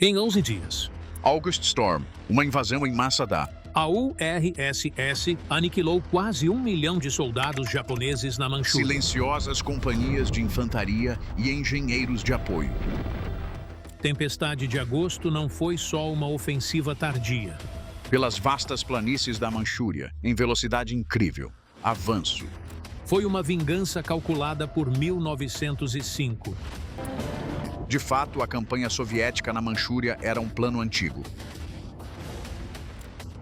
Em 11 dias, August Storm, uma invasão em massa a URSS aniquilou quase 1 milhão de soldados japoneses na Manchúria. silenciosas companhias de infantaria e engenheiros de apoio. Tempestade de Agosto não foi só uma ofensiva tardia. Pelas vastas planícies da Manchúria, em velocidade incrível. Avanço. Foi uma vingança calculada por 1905. De fato, a campanha soviética na Manchúria era um plano antigo.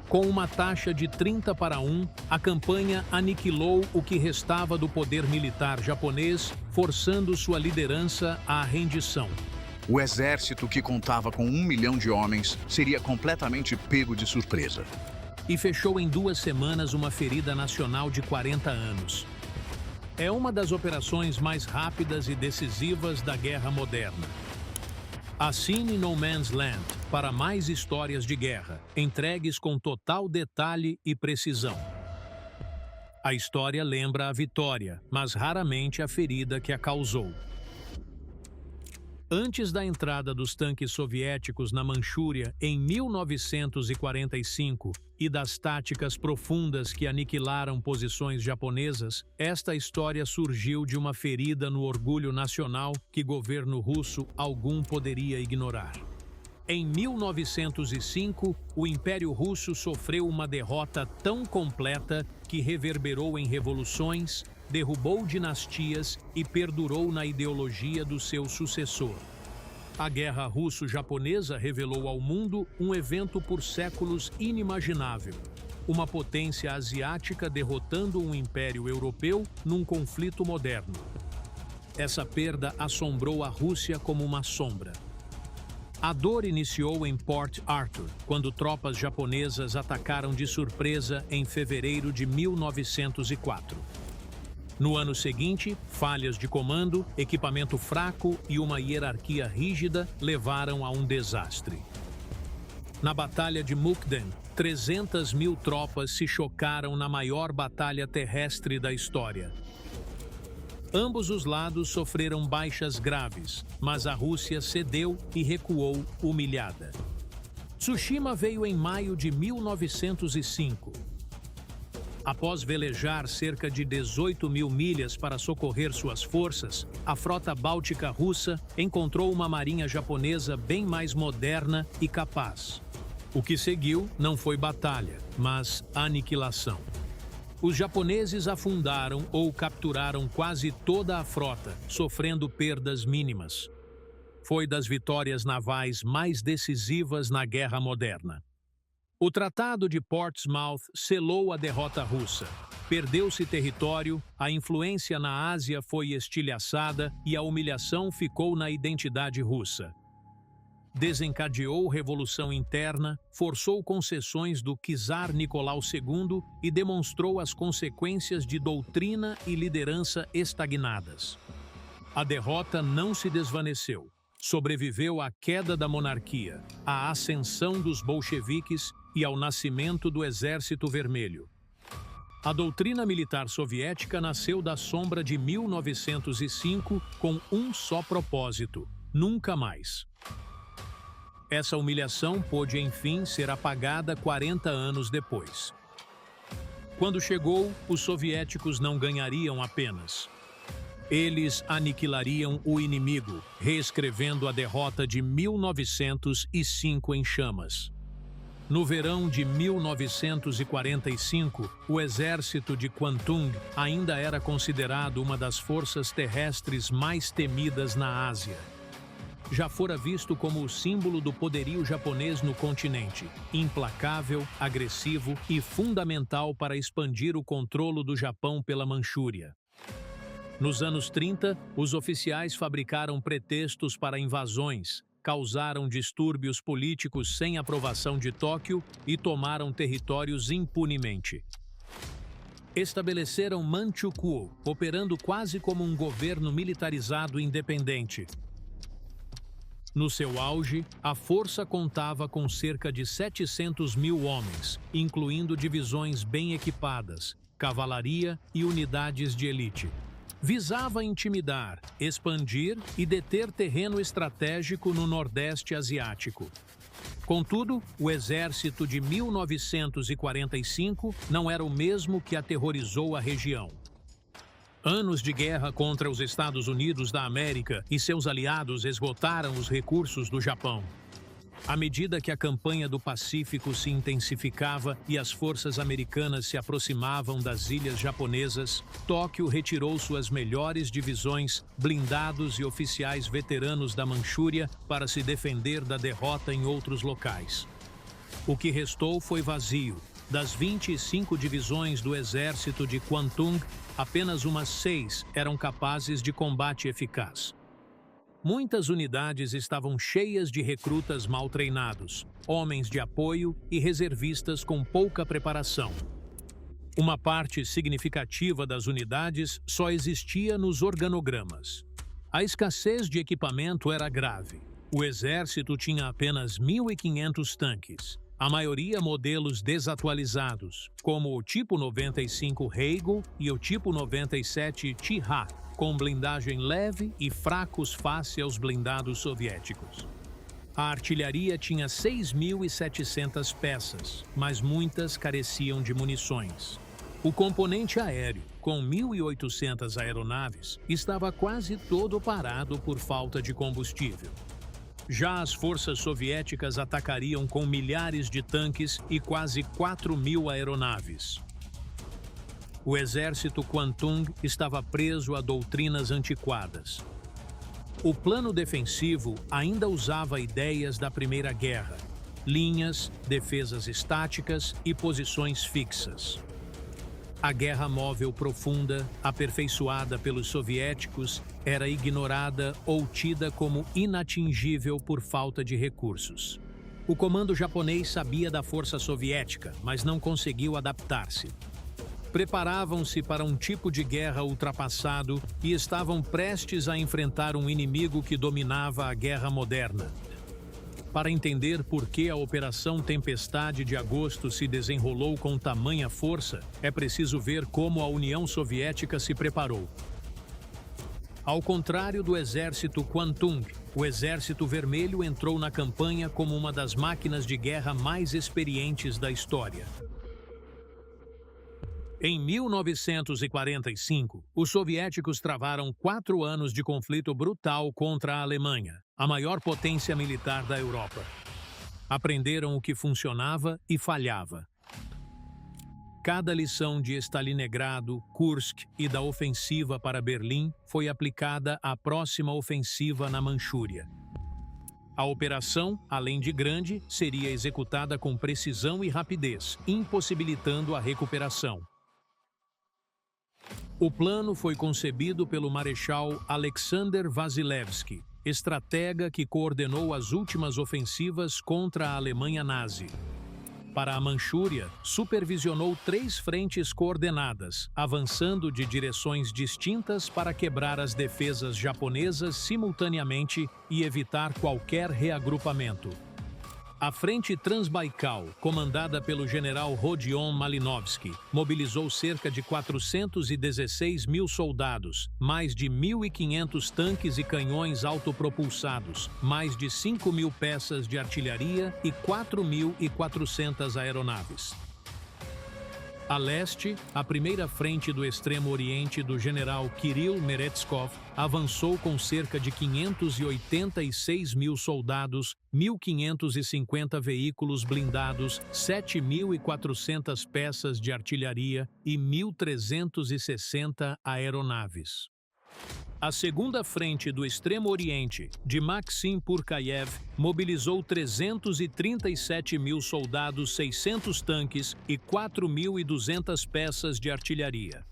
Com uma taxa de 30-1, a campanha aniquilou o que restava do poder militar japonês, forçando sua liderança à rendição. O exército, que contava com 1 milhão de homens, seria completamente pego de surpresa. E fechou em 2 semanas uma ferida nacional de 40 anos. É uma das operações mais rápidas e decisivas da guerra moderna. Assine No Man's Land para mais histórias de guerra, entregues com total detalhe e precisão. A história lembra a vitória, mas raramente a ferida que a causou. Antes da entrada dos tanques soviéticos na Manchúria em 1945 e das táticas profundas que aniquilaram posições japonesas, esta história surgiu de uma ferida no orgulho nacional que governo russo algum poderia ignorar. Em 1905, o Império Russo sofreu uma derrota tão completa que reverberou em revoluções, derrubou dinastias e perdurou na ideologia do seu sucessor. A Guerra Russo-Japonesa revelou ao mundo um evento por séculos inimaginável. Uma potência asiática derrotando um império europeu num conflito moderno. Essa perda assombrou a Rússia como uma sombra. A dor iniciou em Port Arthur, quando tropas japonesas atacaram de surpresa em fevereiro de 1904. No ano seguinte, falhas de comando, equipamento fraco e uma hierarquia rígida levaram a um desastre. Na Batalha de Mukden, 300.000 tropas se chocaram na maior batalha terrestre da história. Ambos os lados sofreram baixas graves, mas a Rússia cedeu e recuou humilhada. Tsushima veio em maio de 1905. Após velejar cerca de 18.000 milhas para socorrer suas forças, a frota báltica russa encontrou uma marinha japonesa bem mais moderna e capaz. O que seguiu não foi batalha, mas aniquilação. Os japoneses afundaram ou capturaram quase toda a frota, sofrendo perdas mínimas. Foi das vitórias navais mais decisivas na guerra moderna. O Tratado de Portsmouth selou a derrota russa. Perdeu-se território, a influência na Ásia foi estilhaçada e a humilhação ficou na identidade russa. Desencadeou revolução interna, forçou concessões do czar Nicolau II e demonstrou as consequências de doutrina e liderança estagnadas. A derrota não se desvaneceu. Sobreviveu à queda da monarquia, à ascensão dos bolcheviques e ao nascimento do Exército Vermelho. A doutrina militar soviética nasceu da sombra de 1905 com um só propósito: nunca mais. Essa humilhação pôde, enfim, ser apagada 40 anos depois. Quando chegou, os soviéticos não ganhariam apenas. Eles aniquilariam o inimigo, reescrevendo a derrota de 1905 em chamas. No verão de 1945, o exército de Kwantung ainda era considerado uma das forças terrestres mais temidas na Ásia. Já fora visto como o símbolo do poderio japonês no continente, implacável, agressivo e fundamental para expandir o controle do Japão pela Manchúria. Nos anos 30, os oficiais fabricaram pretextos para invasões, causaram distúrbios políticos sem aprovação de Tóquio e tomaram territórios impunemente. Estabeleceram Manchukuo, operando quase como um governo militarizado independente. No seu auge, a força contava com cerca de 700.000 homens, incluindo divisões bem equipadas, cavalaria e unidades de elite. visava intimidar, expandir e deter terreno estratégico no Nordeste Asiático. Contudo, o exército de 1945 não era o mesmo que aterrorizou a região. Anos de guerra contra os Estados Unidos da América e seus aliados esgotaram os recursos do Japão. À medida que a campanha do Pacífico se intensificava e as forças americanas se aproximavam das ilhas japonesas, Tóquio retirou suas melhores divisões, blindados e oficiais veteranos da Manchúria para se defender da derrota em outros locais. O que restou foi vazio. Das 25 divisões do exército de Kwantung, apenas umas 6 eram capazes de combate eficaz. Muitas unidades estavam cheias de recrutas mal treinados, homens de apoio e reservistas com pouca preparação. Uma parte significativa das unidades só existia nos organogramas. A escassez de equipamento era grave. O exército tinha apenas 1.500 tanques, a maioria modelos desatualizados, como o tipo 95 Heigo e o tipo 97 Chiha, com blindagem leve e fracos face aos blindados soviéticos. A artilharia tinha 6.700 peças, mas muitas careciam de munições. O componente aéreo, com 1.800 aeronaves, estava quase todo parado por falta de combustível. Já as forças soviéticas atacariam com milhares de tanques e quase 4.000 aeronaves. O exército Kwantung estava preso a doutrinas antiquadas. O plano defensivo ainda usava ideias da Primeira Guerra: linhas, defesas estáticas e posições fixas. A guerra móvel profunda, aperfeiçoada pelos soviéticos, era ignorada ou tida como inatingível por falta de recursos. O comando japonês sabia da força soviética, mas não conseguiu adaptar-se. Preparavam-se para um tipo de guerra ultrapassado e estavam prestes a enfrentar um inimigo que dominava a guerra moderna. Para entender por que a Operação Tempestade de Agosto se desenrolou com tamanha força, é preciso ver como a União Soviética se preparou. Ao contrário do exército Kwantung, o Exército Vermelho entrou na campanha como uma das máquinas de guerra mais experientes da história. Em 1945, os soviéticos travaram 4 anos de conflito brutal contra a Alemanha, a maior potência militar da Europa. Aprenderam o que funcionava e falhava. Cada lição de Stalingrado, Kursk e da ofensiva para Berlim foi aplicada à próxima ofensiva na Manchúria. A operação, além de grande, seria executada com precisão e rapidez, impossibilitando a recuperação. O plano foi concebido pelo Marechal Alexander Vasilevsky, estratega que coordenou as últimas ofensivas contra a Alemanha nazi. Para a Manchúria, supervisionou 3 frentes coordenadas, avançando de direções distintas para quebrar as defesas japonesas simultaneamente e evitar qualquer reagrupamento. A Frente Transbaikal, comandada pelo general Rodion Malinovsky, mobilizou cerca de 416.000 soldados, mais de 1.500 tanques e canhões autopropulsados, mais de 5.000 peças de artilharia e 4.400 aeronaves. A leste, a primeira frente do extremo oriente do general Kirill Meretskov avançou com cerca de 586.000 soldados, 1.550 veículos blindados, 7.400 peças de artilharia e 1.360 aeronaves. A segunda frente do extremo oriente, de Maxim Purkayev, mobilizou 337.000 soldados, 600 tanques e 4.200 peças de artilharia.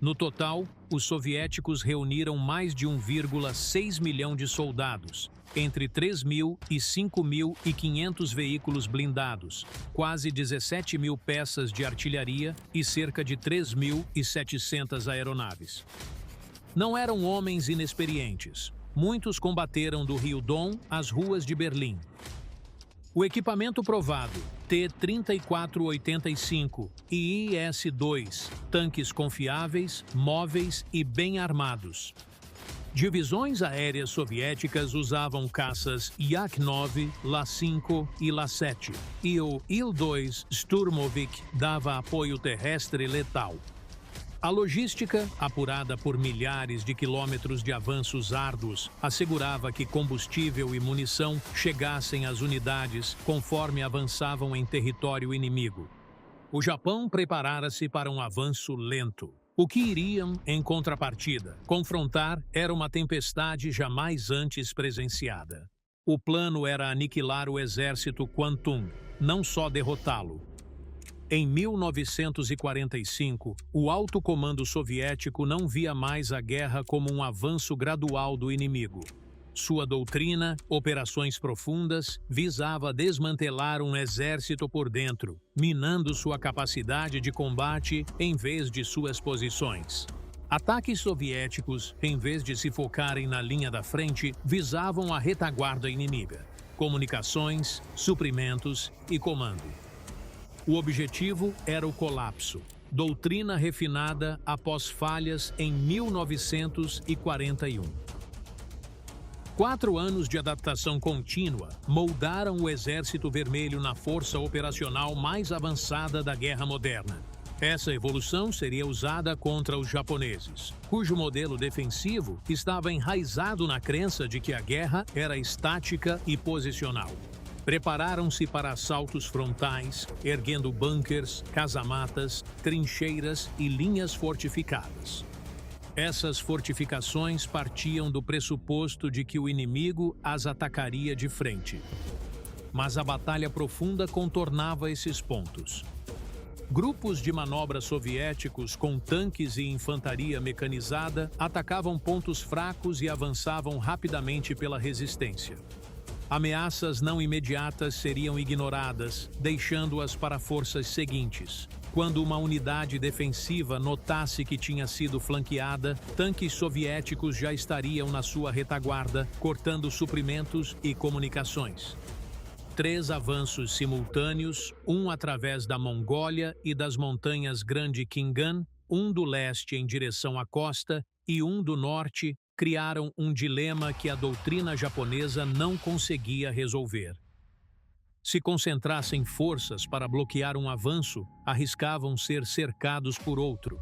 No total, os soviéticos reuniram mais de 1,6 milhão de soldados, entre 3.000 e 5.500 veículos blindados, quase 17.000 peças de artilharia e cerca de 3.700 aeronaves. Não eram homens inexperientes. Muitos combateram do Rio Don às ruas de Berlim. O equipamento provado, T-3485 e IS-2, tanques confiáveis, móveis e bem armados. Divisões aéreas soviéticas usavam caças Yak-9, La-5 e La-7, e o Il-2 Sturmovik dava apoio terrestre letal. A logística, apurada por milhares de quilômetros de avanços árduos, assegurava que combustível e munição chegassem às unidades conforme avançavam em território inimigo. O Japão preparara-se para um avanço lento. O que iriam, em contrapartida, confrontar era uma tempestade jamais antes presenciada. O plano era aniquilar o exército Kwantung, não só derrotá-lo. Em 1945, o alto comando soviético não via mais a guerra como um avanço gradual do inimigo. Sua doutrina, Operações Profundas, visava desmantelar um exército por dentro, minando sua capacidade de combate em vez de suas posições. Ataques soviéticos, em vez de se focarem na linha da frente, visavam a retaguarda inimiga, comunicações, suprimentos e comando. O objetivo era o colapso, doutrina refinada após falhas em 1941. 4 anos de adaptação contínua moldaram o Exército Vermelho na força operacional mais avançada da Guerra Moderna. Essa evolução seria usada contra os japoneses, cujo modelo defensivo estava enraizado na crença de que a guerra era estática e posicional. Prepararam-se para assaltos frontais, erguendo bunkers, casamatas, trincheiras e linhas fortificadas. Essas fortificações partiam do pressuposto de que o inimigo as atacaria de frente. Mas a batalha profunda contornava esses pontos. Grupos de manobra soviéticos com tanques e infantaria mecanizada atacavam pontos fracos e avançavam rapidamente pela resistência. Ameaças não imediatas seriam ignoradas, deixando-as para forças seguintes. Quando uma unidade defensiva notasse que tinha sido flanqueada, tanques soviéticos já estariam na sua retaguarda, cortando suprimentos e comunicações. 3 avanços simultâneos, um através da Mongólia e das montanhas Grande Khingan, um do leste em direção à costa e um do norte, criaram um dilema que a doutrina japonesa não conseguia resolver. Se concentrassem forças para bloquear um avanço, arriscavam ser cercados por outro.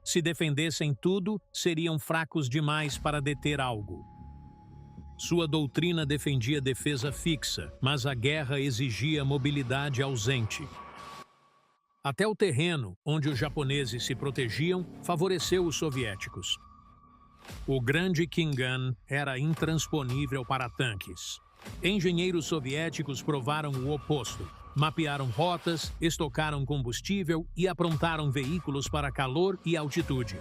Se defendessem tudo, seriam fracos demais para deter algo. Sua doutrina defendia defesa fixa, mas a guerra exigia mobilidade ausente. Até o terreno, onde os japoneses se protegiam, favoreceu os soviéticos. O Grande Khingan era intransponível para tanques. Engenheiros soviéticos provaram o oposto. Mapearam rotas, estocaram combustível e aprontaram veículos para calor e altitude.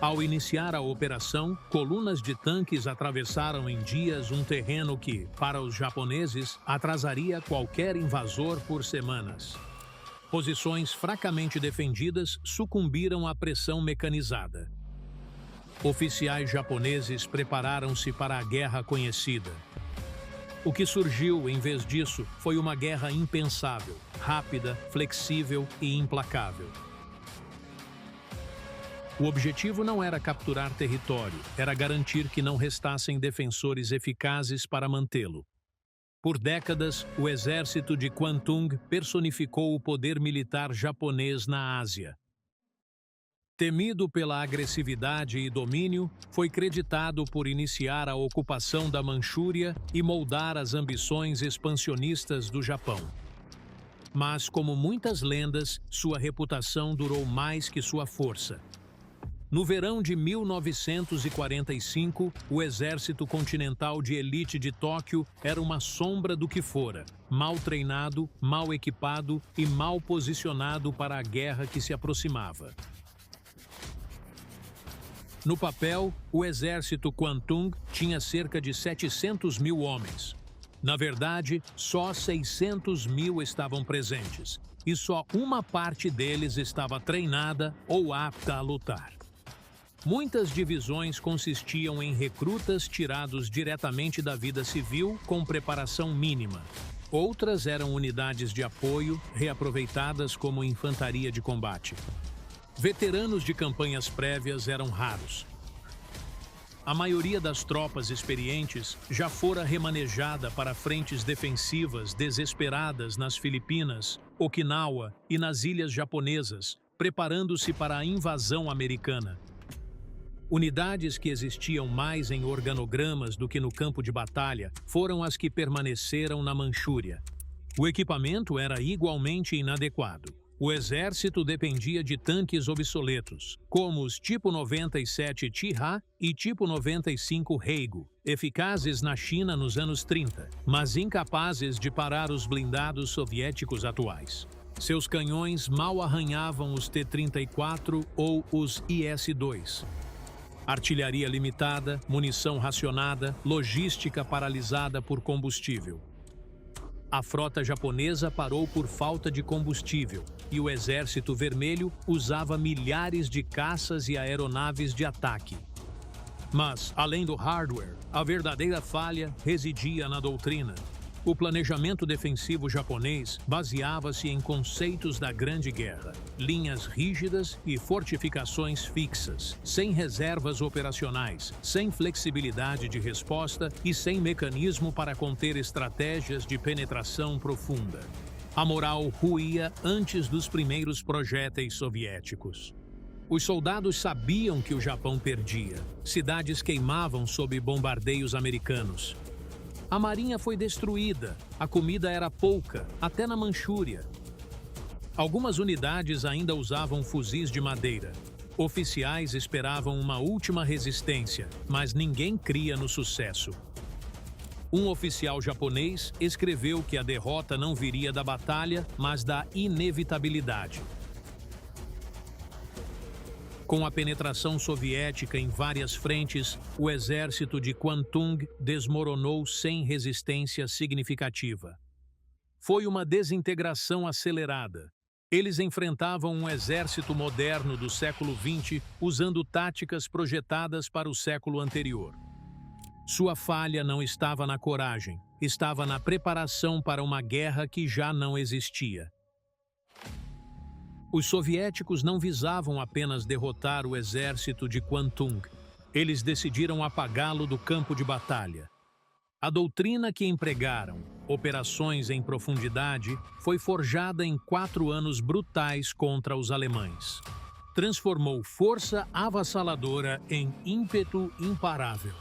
Ao iniciar a operação, colunas de tanques atravessaram em dias um terreno que, para os japoneses, atrasaria qualquer invasor por semanas. Posições fracamente defendidas sucumbiram à pressão mecanizada. Oficiais japoneses prepararam-se para a guerra conhecida. O que surgiu, em vez disso, foi uma guerra impensável, rápida, flexível e implacável. O objetivo não era capturar território, era garantir que não restassem defensores eficazes para mantê-lo. Por décadas, o exército de Kwantung personificou o poder militar japonês na Ásia. Temido pela agressividade e domínio, foi creditado por iniciar a ocupação da Manchúria e moldar as ambições expansionistas do Japão. Mas, como muitas lendas, sua reputação durou mais que sua força. No verão de 1945, o exército continental de elite de Tóquio era uma sombra do que fora, mal treinado, mal equipado e mal posicionado para a guerra que se aproximava. No papel, o exército Kwantung tinha cerca de 700 mil homens. Na verdade, só 600 mil estavam presentes, e só uma parte deles estava treinada ou apta a lutar. Muitas divisões consistiam em recrutas tirados diretamente da vida civil com preparação mínima. Outras eram unidades de apoio, reaproveitadas como infantaria de combate. Veteranos de campanhas prévias eram raros. A maioria das tropas experientes já fora remanejada para frentes defensivas desesperadas nas Filipinas, Okinawa e nas ilhas japonesas, preparando-se para a invasão americana. Unidades que existiam mais em organogramas do que no campo de batalha foram as que permaneceram na Manchúria. O equipamento era igualmente inadequado. O exército dependia de tanques obsoletos, como os Tipo 97 Chi-Ha e Tipo 95 Heigo, eficazes na China nos anos 30, mas incapazes de parar os blindados soviéticos atuais. Seus canhões mal arranhavam os T-34 ou os IS-2. Artilharia limitada, munição racionada, logística paralisada por combustível. A frota japonesa parou por falta de combustível e o Exército Vermelho usava milhares de caças e aeronaves de ataque. Mas, além do hardware, a verdadeira falha residia na doutrina. O planejamento defensivo japonês baseava-se em conceitos da Grande Guerra, linhas rígidas e fortificações fixas, sem reservas operacionais, sem flexibilidade de resposta e sem mecanismo para conter estratégias de penetração profunda. A moral ruía antes dos primeiros projéteis soviéticos. Os soldados sabiam que o Japão perdia. Cidades queimavam sob bombardeios americanos. A marinha foi destruída, a comida era pouca, até na Manchúria. Algumas unidades ainda usavam fuzis de madeira. Oficiais esperavam uma última resistência, mas ninguém cria no sucesso. Um oficial japonês escreveu que a derrota não viria da batalha, mas da inevitabilidade. Com a penetração soviética em várias frentes, o exército de Kwantung desmoronou sem resistência significativa. Foi uma desintegração acelerada. Eles enfrentavam um exército moderno do século XX usando táticas projetadas para o século anterior. Sua falha não estava na coragem, estava na preparação para uma guerra que já não existia. Os soviéticos não visavam apenas derrotar o exército de Kwantung. Eles decidiram apagá-lo do campo de batalha. A doutrina que empregaram, operações em profundidade, foi forjada em 4 anos brutais contra os alemães. Transformou força avassaladora em ímpeto imparável.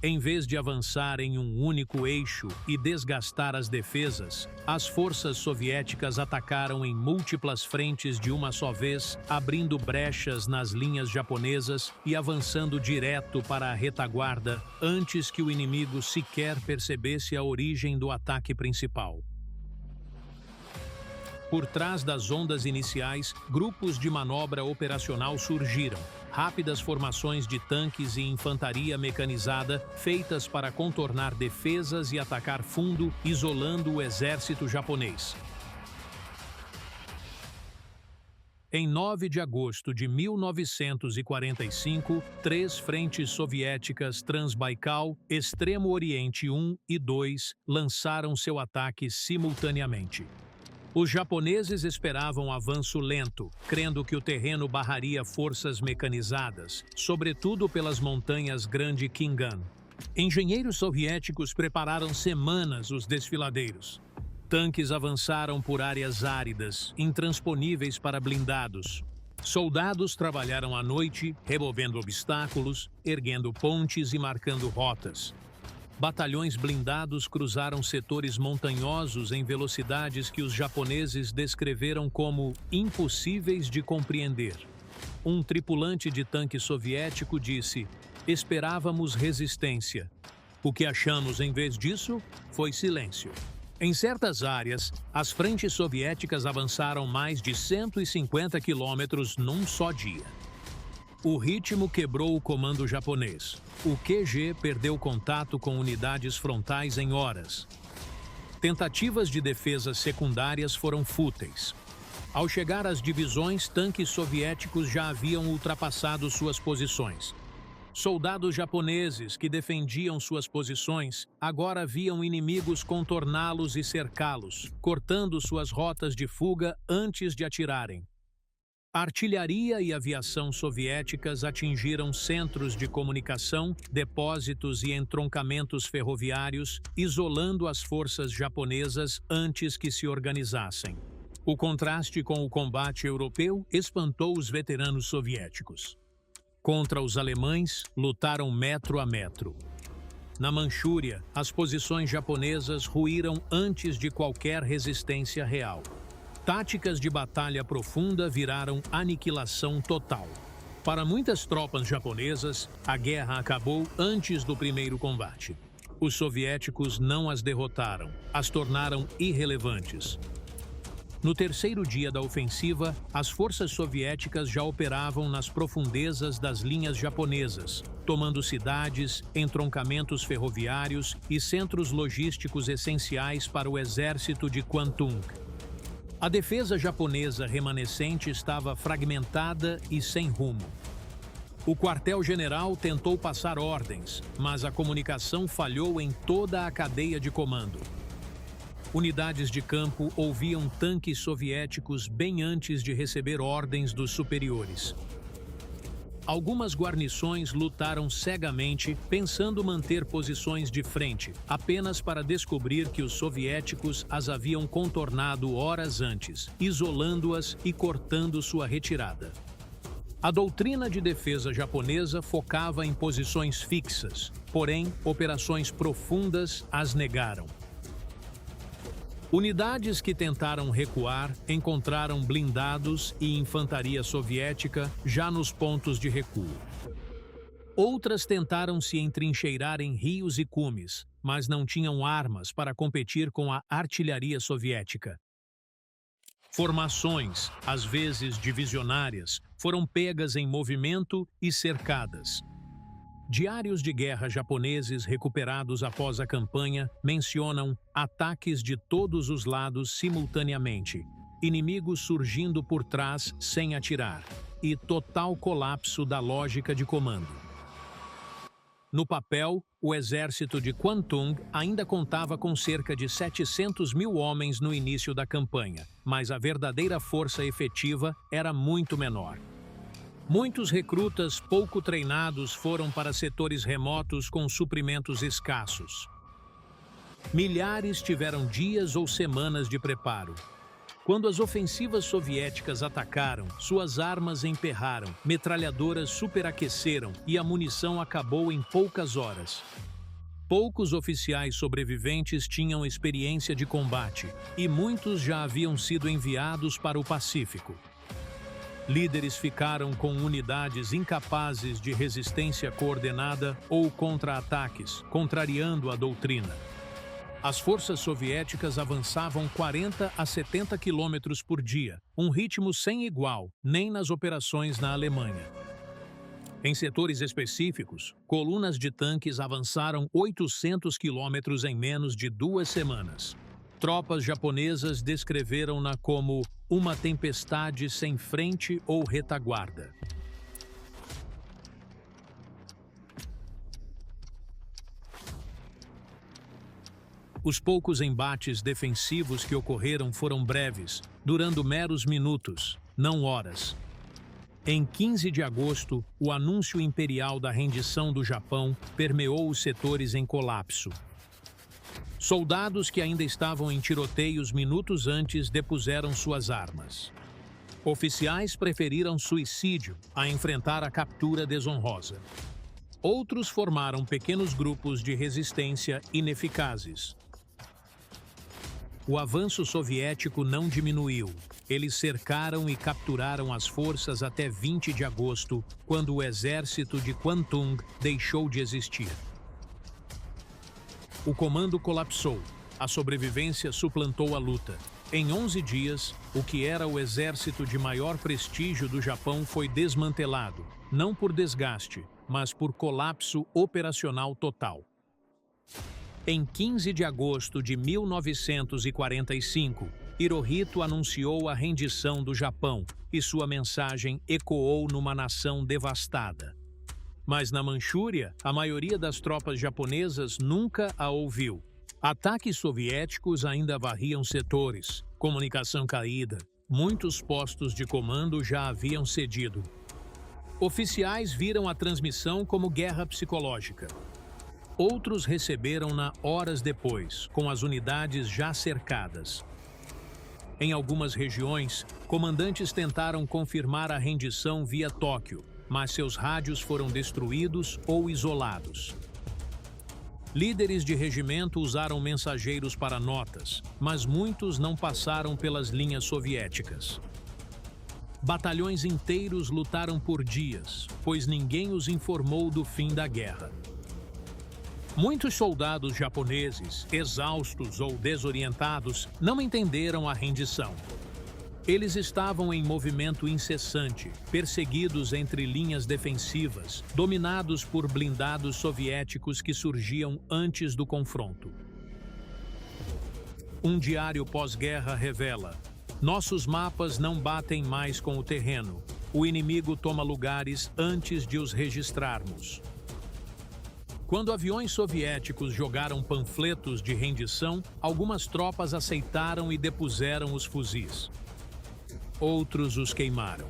Em vez de avançar em um único eixo e desgastar as defesas, as forças soviéticas atacaram em múltiplas frentes de uma só vez, abrindo brechas nas linhas japonesas e avançando direto para a retaguarda antes que o inimigo sequer percebesse a origem do ataque principal. Por trás das ondas iniciais, grupos de manobra operacional surgiram. Rápidas formações de tanques e infantaria mecanizada feitas para contornar defesas e atacar fundo, isolando o exército japonês. Em 9 de agosto de 1945, 3 frentes soviéticas Transbaikal, Extremo Oriente 1 e 2 lançaram seu ataque simultaneamente. Os japoneses esperavam avanço lento, crendo que o terreno barraria forças mecanizadas, sobretudo pelas montanhas Grande Khingan. Engenheiros soviéticos prepararam semanas os desfiladeiros. Tanques avançaram por áreas áridas, intransponíveis para blindados. Soldados trabalharam à noite, removendo obstáculos, erguendo pontes e marcando rotas. Batalhões blindados cruzaram setores montanhosos em velocidades que os japoneses descreveram como impossíveis de compreender. Um tripulante de tanque soviético disse: "Esperávamos resistência. O que achamos em vez disso foi silêncio." Em certas áreas, as frentes soviéticas avançaram mais de 150 quilômetros num só dia. O ritmo quebrou o comando japonês. O QG perdeu contato com unidades frontais em horas. Tentativas de defesas secundárias foram fúteis. Ao chegar às divisões, tanques soviéticos já haviam ultrapassado suas posições. Soldados japoneses que defendiam suas posições agora viam inimigos contorná-los e cercá-los, cortando suas rotas de fuga antes de atirarem. A artilharia e aviação soviéticas atingiram centros de comunicação, depósitos e entroncamentos ferroviários, isolando as forças japonesas antes que se organizassem. O contraste com o combate europeu espantou os veteranos soviéticos. Contra os alemães, lutaram metro a metro. Na Manchúria, as posições japonesas ruíram antes de qualquer resistência real. Táticas de batalha profunda viraram aniquilação total. Para muitas tropas japonesas, a guerra acabou antes do primeiro combate. Os soviéticos não as derrotaram, as tornaram irrelevantes. No terceiro dia da ofensiva, as forças soviéticas já operavam nas profundezas das linhas japonesas, tomando cidades, entroncamentos ferroviários e centros logísticos essenciais para o exército de Kwantung. A defesa japonesa remanescente estava fragmentada e sem rumo. O quartel-general tentou passar ordens, mas a comunicação falhou em toda a cadeia de comando. Unidades de campo ouviam tanques soviéticos bem antes de receber ordens dos superiores. Algumas guarnições lutaram cegamente, pensando manter posições de frente, apenas para descobrir que os soviéticos as haviam contornado horas antes, isolando-as e cortando sua retirada. A doutrina de defesa japonesa focava em posições fixas, porém, operações profundas as negaram. Unidades que tentaram recuar encontraram blindados e infantaria soviética já nos pontos de recuo. Outras tentaram se entrincheirar em rios e cumes, mas não tinham armas para competir com a artilharia soviética. Formações, às vezes divisionárias, foram pegas em movimento e cercadas. Diários de guerra japoneses recuperados após a campanha mencionam ataques de todos os lados simultaneamente, inimigos surgindo por trás sem atirar, e total colapso da lógica de comando. No papel, o exército de Kwantung ainda contava com cerca de 700 mil homens no início da campanha, mas a verdadeira força efetiva era muito menor. Muitos recrutas pouco treinados foram para setores remotos com suprimentos escassos. Milhares tiveram dias ou semanas de preparo. Quando as ofensivas soviéticas atacaram, suas armas emperraram, metralhadoras superaqueceram e a munição acabou em poucas horas. Poucos oficiais sobreviventes tinham experiência de combate e muitos já haviam sido enviados para o Pacífico. Líderes ficaram com unidades incapazes de resistência coordenada ou contra-ataques, contrariando a doutrina. As forças soviéticas avançavam 40 a 70 quilômetros por dia, um ritmo sem igual, nem nas operações na Alemanha. Em setores específicos, colunas de tanques avançaram 800 quilômetros em menos de 2 semanas. Tropas japonesas descreveram-na como uma tempestade sem frente ou retaguarda. Os poucos embates defensivos que ocorreram foram breves, durando meros minutos, não horas. Em 15 de agosto, o anúncio imperial da rendição do Japão permeou os setores em colapso. Soldados que ainda estavam em tiroteios minutos antes depuseram suas armas. Oficiais preferiram suicídio a enfrentar a captura desonrosa. Outros formaram pequenos grupos de resistência ineficazes. O avanço soviético não diminuiu. Eles cercaram e capturaram as forças até 20 de agosto, quando o exército de Kwantung deixou de existir. O comando colapsou. A sobrevivência suplantou a luta. Em 11 dias, o que era o exército de maior prestígio do Japão foi desmantelado, não por desgaste, mas por colapso operacional total. Em 15 de agosto de 1945, Hirohito anunciou a rendição do Japão e sua mensagem ecoou numa nação devastada. Mas na Manchúria, a maioria das tropas japonesas nunca a ouviu. Ataques soviéticos ainda varriam setores, comunicação caída, muitos postos de comando já haviam cedido. Oficiais viram a transmissão como guerra psicológica. Outros receberam-na horas depois, com as unidades já cercadas. Em algumas regiões, comandantes tentaram confirmar a rendição via Tóquio, mas seus rádios foram destruídos ou isolados. Líderes de regimento usaram mensageiros para notas, mas muitos não passaram pelas linhas soviéticas. Batalhões inteiros lutaram por dias, pois ninguém os informou do fim da guerra. Muitos soldados japoneses, exaustos ou desorientados, não entenderam a rendição. Eles estavam em movimento incessante, perseguidos entre linhas defensivas, dominados por blindados soviéticos que surgiam antes do confronto. Um diário pós-guerra revela: nossos mapas não batem mais com o terreno. O inimigo toma lugares antes de os registrarmos. Quando aviões soviéticos jogaram panfletos de rendição, algumas tropas aceitaram e depuseram os fuzis. Outros os queimaram.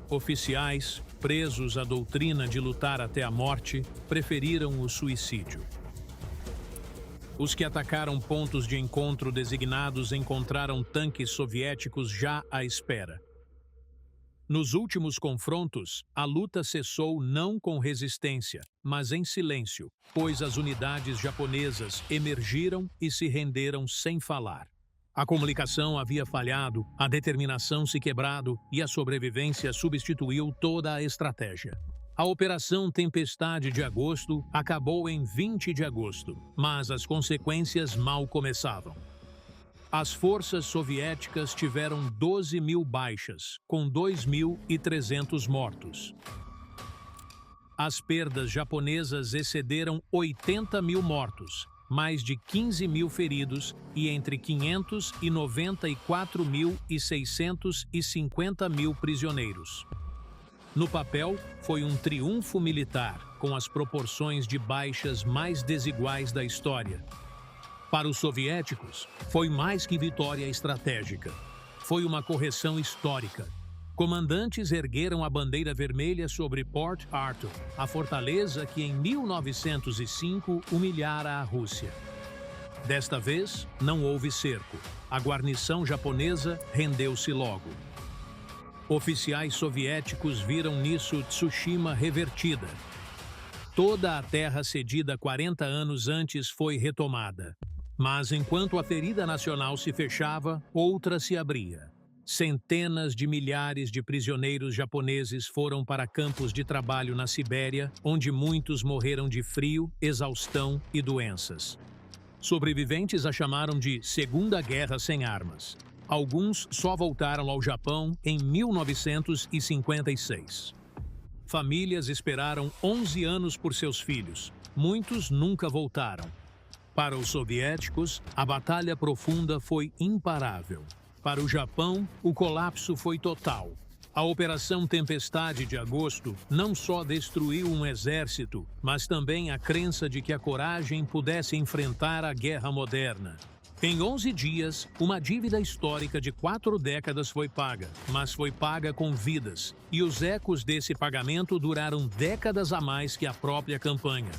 Oficiais, presos à doutrina de lutar até a morte, preferiram o suicídio. Os que atacaram pontos de encontro designados encontraram tanques soviéticos já à espera. Nos últimos confrontos, a luta cessou não com resistência, mas em silêncio, pois as unidades japonesas emergiram e se renderam sem falar. A comunicação havia falhado, a determinação se quebrado e a sobrevivência substituiu toda a estratégia. A Operação Tempestade de Agosto acabou em 20 de agosto, mas as consequências mal começavam. As forças soviéticas tiveram 12.000 baixas, com 2.300 mortos. As perdas japonesas excederam 80.000 mortos, mais de 15.000 feridos e entre 594.000 e 650.000 prisioneiros. No papel, foi um triunfo militar, com as proporções de baixas mais desiguais da história. Para os soviéticos, foi mais que vitória estratégica. Foi uma correção histórica. Comandantes ergueram a bandeira vermelha sobre Port Arthur, a fortaleza que em 1905 humilhara a Rússia. Desta vez, não houve cerco. A guarnição japonesa rendeu-se logo. Oficiais soviéticos viram nisso Tsushima revertida. Toda a terra cedida 40 anos antes foi retomada. Mas enquanto a ferida nacional se fechava, outra se abria. Centenas de milhares de prisioneiros japoneses foram para campos de trabalho na Sibéria, onde muitos morreram de frio, exaustão e doenças. Sobreviventes a chamaram de Segunda Guerra Sem Armas. Alguns só voltaram ao Japão em 1956. Famílias esperaram 11 anos por seus filhos. Muitos nunca voltaram. Para os soviéticos, a batalha profunda foi imparável. Para o Japão, o colapso foi total. A Operação Tempestade de Agosto não só destruiu um exército, mas também a crença de que a coragem pudesse enfrentar a guerra moderna. Em 11 dias, uma dívida histórica de 4 décadas foi paga, mas foi paga com vidas, e os ecos desse pagamento duraram décadas a mais que a própria campanha.